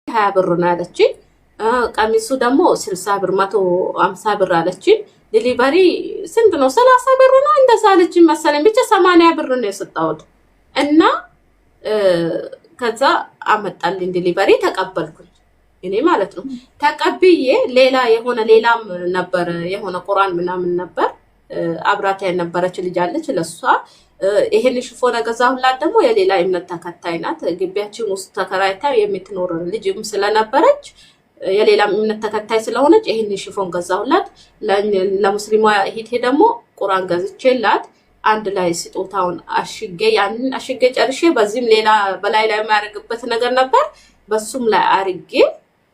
20 ብር ነው ያለችኝ። ቀሚሱ ደግሞ 60 ብር 150 ብር አለችኝ። ዲሊቨሪ ስንት ነው? 30 ብር ነው እንደዛ አለችኝ መሰለኝ። ብቻ 80 ብር ነው የሰጣሁት እና ከዛ አመጣልኝ ዲሊቨሪ ተቀበልኩኝ እኔ ማለት ነው። ተቀብዬ ሌላም ነበር የሆነ ቁርአን ምናምን ነበር አብራታ የነበረች ልጅ አለች። ለሷ ይሄን ሽፎን ገዛሁላት። ደግሞ የሌላ እምነት ተከታይ ናት። ግቢያችን ውስጥ ተከራይታ የምትኖር ልጅም ስለነበረች የሌላ እምነት ተከታይ ስለሆነች ይሄን ሽፎን ገዛሁላት። ለሙስሊሟ እህቴ ደግሞ ቁርአን ገዝቼላት አንድ ላይ ስጦታውን አሽጌ ጨርሼ በዚህም ሌላ በላይ የሚያደርግበት ነገር ነበር በሱም ላይ አርጌ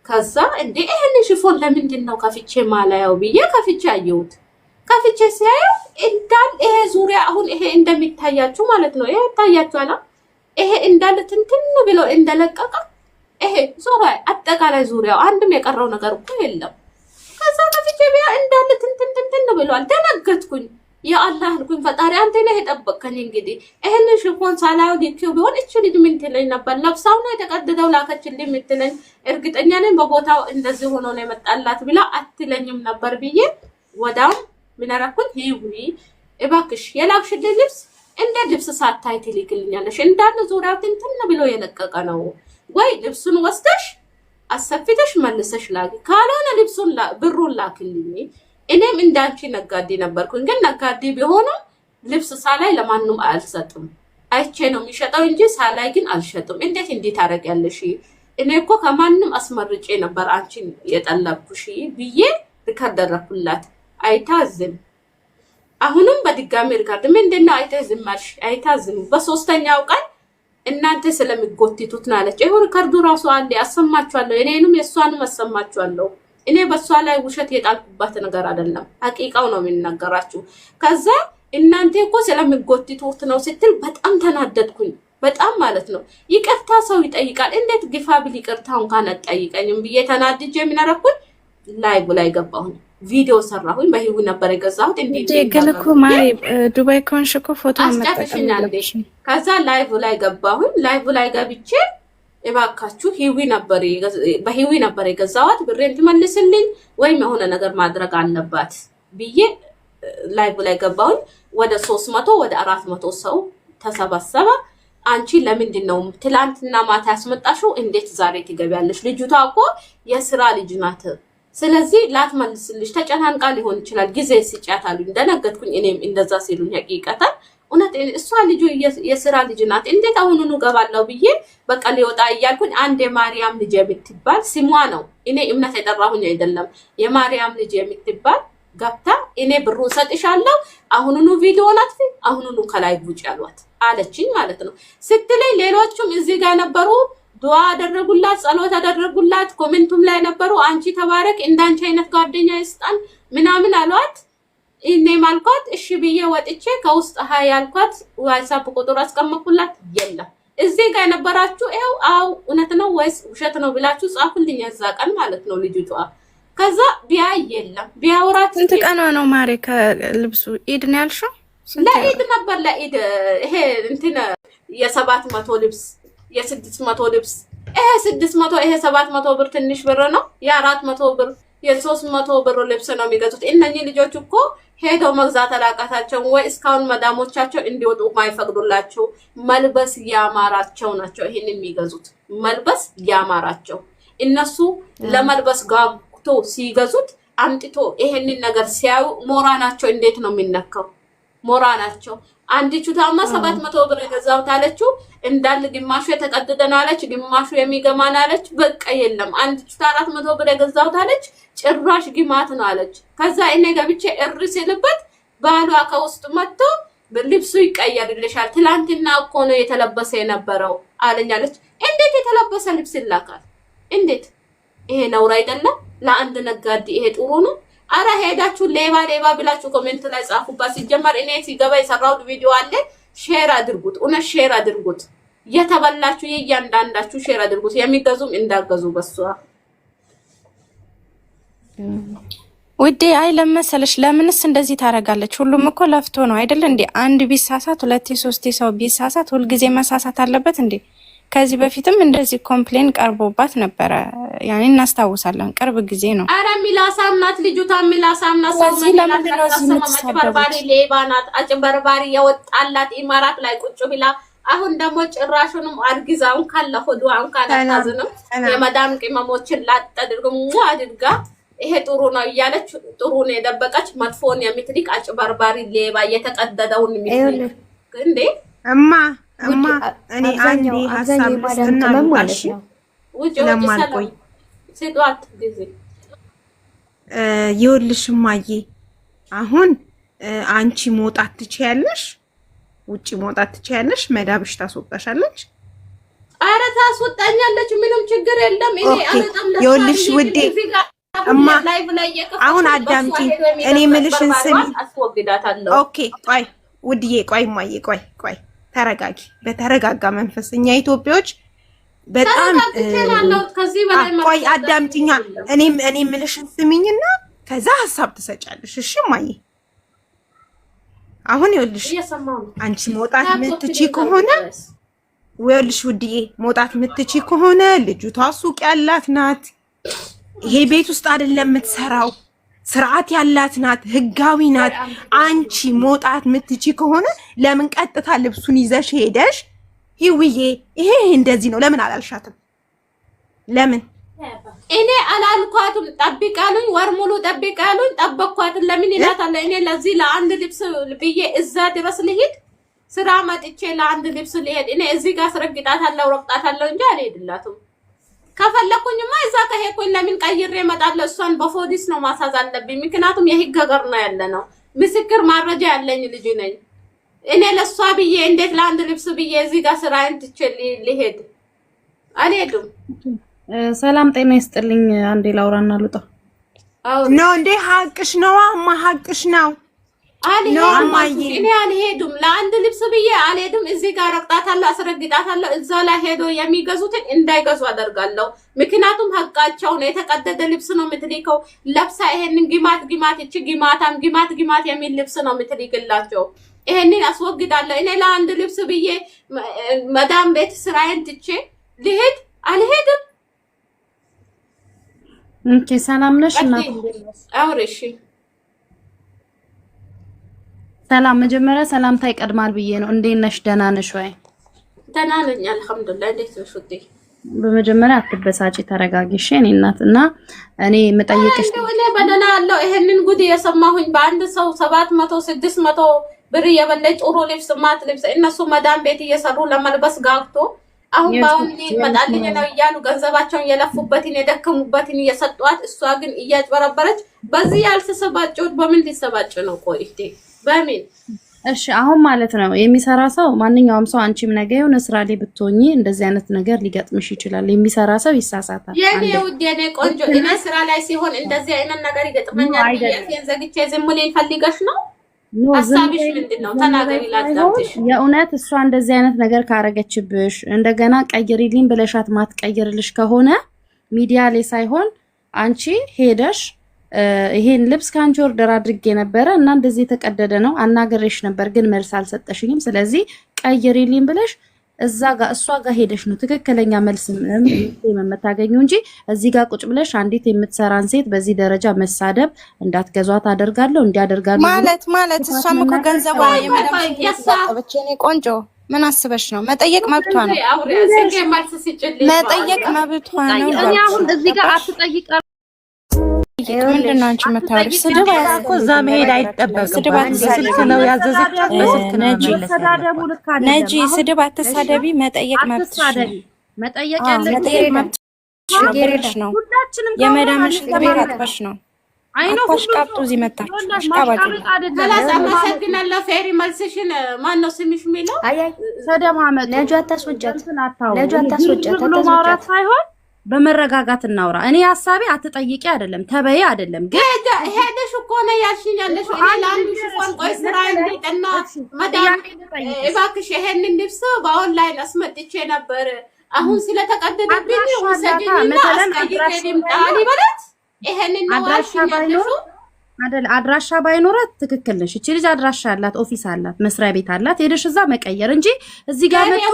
ከዛ እንዴ ይሄን ሽፎን ለምንድን ነው ከፍቼ ማላየው ብዬ ከፍቼ አየሁት። ከፍቼ ሲያየው እንዳል ይሄ ዙሪያ አሁን ይሄ እንደሚታያችሁ ማለት ነው። ይሄ ታያችኋል። ይሄ እንዳለ ትንትን ብሎ እንደለቀቀ ይሄ ዙሪያ አጠቃላይ ዙሪያው አንድም የቀረው ነገር እኮ የለም። ከዛ ከፍቼ ቢያ እንዳለ ትንትን ብሏል። ደነገጥኩኝ። ያ አላህ ልኩኝ ፈጣሪ አንተ ነህ የጠበቀኝ። እንግዲህ ይሄን ሽፎን ሳላው ዲኪው ቢሆን እቺ ልጅ ምን ትለኝ ነበር? ለብሳው ነው የተቀደደው ላከችልኝ የምትለኝ እርግጠኛ ነኝ በቦታው እንደዚህ ሆኖ ነው የመጣላት ብላ አትለኝም ነበር ብዬ ወዳው ምን አረኩኝ? ይሁን እባክሽ የላክሽልኝ ልብስ እንደ ልብስ ሳታይ ትልክልኛለሽ እንዳለ ዙሪያው ትንትን ብሎ የለቀቀ ነው ወይ ልብሱን ወስደሽ አሰፍተሽ መልሰሽ ላኪ፣ ካልሆነ ልብሱን ብሩን ላክልኝ። እኔም እንዳንቺ ነጋዴ ነበርኩኝ፣ ግን ነጋዴ ቢሆንም ልብስ ሳላይ ለማንም አልሰጥም። አይቼ ነው የሚሸጠው እንጂ ሳላይ ግን አልሸጥም። እንዴት እንዴት ታረጋለሽ? እኔ እኮ ከማንም አስመርጬ ነበር አንቺን የጠለብኩሽ ብዬ ሪከርደረኩላት። አይታዝም። አሁንም በድጋሚ ሪከርድ ምንድነው አይታዝም ማርሽ አይታዝም። በሶስተኛው ቀን እናንተ ስለሚጎትቱት ናለች። ይሄ ሪከርዱ ራሱ አለ አሰማችኋለሁ። እኔንም የሷንም አሰማችኋለሁ። እኔ በሷ ላይ ውሸት የጣልኩባት ነገር አይደለም፣ ሐቂቃው ነው የሚናገራችሁ። ከዛ እናንተ እኮ ስለሚጎትቱት ነው ስትል በጣም ተናደድኩኝ። በጣም ማለት ነው። ይቅርታ ሰው ይጠይቃል፣ እንዴት ግፋ ብል ይቅርታውን ካን አጠይቀኝም ብዬ ተናድጄ ምን አደረኩኝ? ላይቭ ላይ ገባሁኝ፣ ቪዲዮ ሰራሁኝ። በህይወት ነበር የገዛሁት። እንዴት ይገልኩ ማይ ዱባይ ኮንሽ እኮ ፎቶ አስጨፍሽኛለሽ። ከዛ ላይቭ ላይ ገባሁኝ። ላይቭ ላይ ገብቼ እባካችሁ በህይወት ነበር የገዛዋት ብሬን ትመልስልኝ ወይም የሆነ ነገር ማድረግ አለባት ብዬ ላይቭ ላይ ገባሁኝ። ወደ 300 ወደ 400 ሰው ተሰበሰበ። አንቺ ለምንድን ነው ትላንትና ማታ ያስመጣሽው? እንዴት ዛሬ ትገቢያለሽ? ልጅቷ እኮ የስራ ልጅ ናት። ስለዚህ ላትመልስልሽ ተጨናንቃ ሊሆን ይችላል፣ ጊዜ ስጫታሉ። እንደነገርኩኝ እኔም እንደዛ ሲሉኝ ሐቂቀታን እውነት እሷ ልጁ የስራ ልጅ ናት። እንዴት አሁኑኑ ገባለው ብዬ በቃ ሊወጣ እያልኩኝ አንድ የማርያም ልጅ የምትባል ስሟ ነው፣ እኔ እምነት የጠራሁኝ አይደለም፣ የማርያም ልጅ የምትባል ገብታ እኔ ብሩን ሰጥሻለሁ አሁኑኑ ቪዲዮን አጥፊ አሁኑኑ ከላይ ውጭ ያሏት አለችኝ ማለት ነው። ስትለኝ ሌሎቹም እዚህ ጋር ነበሩ፣ ዱዓ አደረጉላት፣ ጸሎት አደረጉላት። ኮሜንቱም ላይ ነበሩ አንቺ ተባረክ እንዳንቺ አይነት ጓደኛ ይስጣን ምናምን አሏት። እኔ ማልኳት እሺ ብዬ ወጥቼ ከውስጥ ሀይ ያልኳት ዋትስአፕ ቁጥር አስቀመጥኩላት። የለም እዚህ ጋር የነበራችሁ ይኸው አው እውነት ነው ወይስ ውሸት ነው ብላችሁ ጻፉልኝ። ያዛ ቀን ማለት ነው ልጅቷ። ከዛ ቢያይ የለም ቢያወራት እንት ቀኗ ነው ማሬ ከልብሱ ኢድ ነው ያልሽው? ለኢድ ነበር ለኢድ ይሄ እንትን የ700 ልብስ የ600 ልብስ ይሄ 600 ይሄ 700 ብር ትንሽ ብር ነው። የ400 ብር የ300 ብር ልብስ ነው የሚገዙት። እነኚህ ልጆች እኮ ሄደው መግዛት አላቃታቸው ወይ እስካሁን መዳሞቻቸው እንዲወጡ ማይፈቅዱላቸው መልበስ ያማራቸው ናቸው ይሄን የሚገዙት። መልበስ ያማራቸው እነሱ ለመልበስ ጋግቶ ሲገዙት አምጥቶ ይሄንን ነገር ሲያዩ ሞራናቸው እንዴት ነው የሚነካው? ሞራናቸው አንዲቹ ታማ 700 ብር የገዛሁት አለችው እንዳል ግማሹ የተቀደደ ነው አለች፣ ግማሹ የሚገማን አለች። በቃ የለም አንዲቹ 400 ብር የገዛሁት አለች፣ ጭራሽ ግማት ነው አለች። ከዛ እኔ ገብቼ ሲልበት ባሏ ከውስጥ መጥቶ ልብሱ ይቀየርልሻል ትላንትና እኮ ነው የተለበሰ የነበረው አለኛለች። እንዴት የተለበሰ ልብስ ይላካል? እንዴት ይሄ ነውር አይደለም? ለአንድ ነጋዴ ይሄ ጥሩ ነው? አረ ሄዳችሁ ሌባ ብላችሁ ኮሜንት ላይ ጻፉባት። ሲጀመር እኔ ሲገባ የሰራሁት ቪዲዮ አለ፣ ሼር አድርጉት። እውነት ሼር አድርጉት። የተበላችሁ የእያንዳንዳችሁ ሼር አድርጉት። የሚገዙም እንዳገዙ በሷ ውዴ። አይ ለመሰለሽ ለምንስ እንደዚህ ታረጋለች? ሁሉም እኮ ለፍቶ ነው አይደል እንዴ? አንድ ቢሳሳት ሁለቴ ሶስቴ ሰው ቢሳሳት ሁልጊዜ መሳሳት አለበት እንዴ? ከዚህ በፊትም እንደዚህ ኮምፕሌን ቀርቦባት ነበረ። ያኔ እናስታውሳለን። ቅርብ ጊዜ ነው። አረ ሚላሳም ናት ልጅቷ፣ ሚላሳም ናት። ሰው አጭበርባሪ ሌባ ናት። አጭበርባሪ የወጣላት ኢማራት ላይ ቁጭ ብላ አሁን ደግሞ ጭራሹንም አርግዛውን ካለ ሆዷን ካላታዝንም የመዳም ቅመሞችን ላጠድርጉ አድርጋ ይሄ ጥሩ ነው እያለች ጥሩን የደበቀች መጥፎን የምትልቅ አጭበርባሪ ሌባ የተቀደደውን የሚልክ እንዴ እማ እኔ አንዴ ሀሳብ ልስጥና ማለት ነው። ለማልቆይ ሲጧት ጊዜ ይኸውልሽ እማዬ አሁን አንቺ መውጣት ትችያለሽ፣ ውጪ መውጣት ትችያለሽ። መዳብሽ ታስወጣሻለች። አረ ታስወጣኛለች፣ ምንም ችግር የለም። እኔ አለጣም ለታሪ ይኸውልሽ ውዴ እማ አሁን አዳምጪ፣ እኔ ምልሽን ስሚ። ኦኬ ቆይ ውድዬ፣ ቆይ እማዬ፣ ቆይ ተረጋጊ። በተረጋጋ መንፈስ እኛ ኢትዮጵያዎች በጣም ቆይ አዳምጪኛ። እኔ ምልሽን ስሚኝና ከዛ ሐሳብ ትሰጫለሽ። እሺ እማዬ አሁን ይኸውልሽ አንቺ መውጣት ምትቺ ከሆነ ይኸውልሽ ውድዬ መውጣት ምትቺ ከሆነ ልጅቷ ሱቅ ያላት ናት። ይሄ ቤት ውስጥ አይደለም የምትሰራው፣ ስርዓት ያላት ናት፣ ህጋዊ ናት። አንቺ መውጣት ምትቺ ከሆነ ለምን ቀጥታ ልብሱን ይዘሽ ሄደሽ ይውዬ ይሄ እንደዚህ ነው ለምን አላልሻትም? ለምን እኔ አላልኳትም? ጠብቃሉኝ፣ ወር ሙሉ ጠብቃሉኝ፣ ጠበቅኳት። ለምን ይላታል? እኔ ለዚህ ለአንድ ልብስ ብዬ እዛ ድረስ ልሂድ? ስራ መጥቼ ለአንድ ልብስ ልሄድ? እኔ እዚህ ጋር አስረግጣታለሁ፣ ረግጣታለሁ እንጂ አልሄድላትም። ከፈለኩኝማ እዛ ከሄድኩኝ ለምን ቀይሬ እመጣለሁ? እሷን በፖሊስ ነው ማሳዝ አለብኝ። ምክንያቱም የህግ ሀገር ነው ያለ ነው። ምስክር ማረጃ ያለኝ ልጅ ነኝ እኔ። ለሷ ብዬ እንዴት ለአንድ ልብስ ብዬ እዚህ ጋር ስራዬን ትቼ ልሄድ? አልሄድም። ሰላም ጤና ይስጥልኝ። አንዴ ላውራና ልውጣ። ነው እንዴ? ሀቅሽ ነው አማ፣ ሀቅሽ ነው። እኔ አልሄድም፣ ለአንድ ልብስ ብዬ አልሄድም። እዚህ ጋር ረግጣታለሁ፣ አስረግጣታለሁ። እዛ ላይ ሄዶ የሚገዙትን እንዳይገዙ አደርጋለሁ። ምክንያቱም ሀቃቸው ነው። የተቀደደ ልብስ ነው የምትልከው ለብሳ። ይሄንን ግማት እቺ ግማት የሚል ልብስ ነው የምትልክላቸው። ይሄንን አስወግዳለሁ። እኔ ለአንድ ልብስ ብዬ መዳም ቤት ስራዬን ትቼ ልሄድ? አልሄድም። ኦኬ ሰላም ነሽ እናት? አውሪሽ። ሰላም፣ መጀመሪያ ሰላምታ ይቀድማል ብዬ ነው። እንዴት ነሽ? ደህና ነሽ ወይ? ደህና ነኝ አልሐምዱሊላህ። እንዴት ነሽ ውዴ? በመጀመሪያ አትበሳጪ፣ ተረጋጊ እሺ። እኔ እናት እና እኔ የምጠይቅሽ እኔ በደህና አለው። ይሄንን ጉድ የሰማሁኝ በአንድ ሰው 700 600 ብር የበለጠ ጥሩ ልብስ ማት ልብስ እነሱ መዳም ቤት እየሰሩ ለመልበስ ጋግቶ አሁን ባውን ይመጣልኝ ነው እያሉ ገንዘባቸውን የለፉበትን የደከሙበትን እየሰጧት፣ እሷ ግን እያጭበረበረች። በዚህ ያልተሰባጨው በምን ሊሰባጭ ነው? ቆይ በምን? እሺ አሁን ማለት ነው የሚሰራ ሰው ማንኛውም ሰው አንቺም ነገ የሆነ ስራ ላይ ብትሆኚ እንደዚህ አይነት ነገር ሊገጥምሽ ይችላል። የሚሰራ ሰው ይሳሳታል። የኔ ውድ የኔ ቆንጆ፣ እኔ ስራ ላይ ሲሆን እንደዚህ አይነት ነገር ይገጥመኛል። የፊን ዘግቼ ዝም ብለኝ ፈልገሽ ነው? ሐሳብሽ ምንድነው? ተናገሪ ላዳምጥሽ። የእውነት እሷ እንደዚህ አይነት ነገር ካረገችብሽ እንደገና ቀይሪልኝ ብለሻት ማትቀይርልሽ ከሆነ ሚዲያ ላይ ሳይሆን አንቺ ሄደሽ ይሄን ልብስ ካንቺ ኦርደር አድርጌ ነበረ እና እንደዚህ የተቀደደ ነው አናገረሽ ነበር ግን መልስ አልሰጠሽኝም፣ ስለዚህ ቀይሪልኝ ብለሽ እዛ ጋር እሷ ጋር ሄደሽ ነው ትክክለኛ መልስ የምታገኙ እንጂ እዚህ ጋር ቁጭ ብለሽ አንዲት የምትሰራን ሴት በዚህ ደረጃ መሳደብ እንዳትገዟት አደርጋለሁ እንዲያደርጋለሁ ማለት እሷም እኮ ገንዘቧ ያሳበች እኔ ቆንጆ ምን አስበሽ ነው? መጠየቅ መብቷ ነው። መጠየቅ መብቷ ነው። እኔ አሁን እዚህ ጋር አትጠይቅ ምንድን ነው አንቺ የምታወሪው? ስድብ እኮ እዛ መሄድ አይጠበቅም። ስልክ ነው ያዘዘቻት፣ በስልክ ነው ነጂ። ስድብ አትሳደቢ። መጠየቅ መብትሽ ነው። መጠየቅ መብትሽ ነው። የመዳምሽ ክብር አጥበሽ ነው። አሽቃብጡ እዚህ መጣችሁ አሽቃባጭ። አመሰግናለሁ ፌሪ። መልስሽን ማን ነው ስምሽ የሚለው? ተደማመጥ። ነጂ አታስወጃት፣ ነጂ አታስወጃት። ማውራት ሳይሆን በመረጋጋት እናውራ። እኔ ሐሳቤ አትጠይቂ አይደለም ተበይ አይደለም፣ ግን ሄደሽ እኮ ነው ያልሽኝ ያለሽ። እኔ ለአንዱ ሽፎን ቆይ ስራ እንዲጠና መዳም እባክሽ ይሄንን ልብስ በኦንላይን አስመጥቼ ነበር አሁን ስለተቀደደብኝ ወሰጂኝና አስቀይሬ ልምጣ ሊበላት ይሄንን ነው ያልሽኝ ያለሽ። አይደል? አድራሻ ባይኖራት ትክክል ነሽ። እቺ ልጅ አድራሻ አላት፣ ኦፊስ አላት፣ መስሪያ ቤት አላት። ሄደሽ እዛ መቀየር እንጂ እዚህ ጋር መጥቶ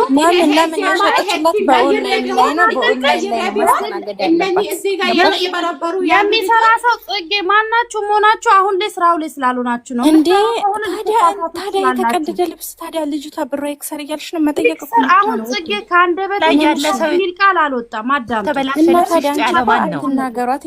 ለምን የሸጠችለት በኦንላይን ላይ ነው። በኦንላይን ላይ ነው ማስተናገድ ያለባት። የሚሰራ ሰው ጽጌ ማናችሁ መሆናችሁ አሁን ላይ ስራው ላይ ስላልሆናችሁ ነው እንዴ? ታዲያ የተቀደደ ልብስ ታዲያ ልጅቷ ብሯ ይክሰር እያልሽ ነው መጠየቅ እኮ ነው። አሁን ጽጌ ከአንደበት የሚል ቃል አልወጣም። አዳም እና ታዲያ አንቺ አትናገሯት።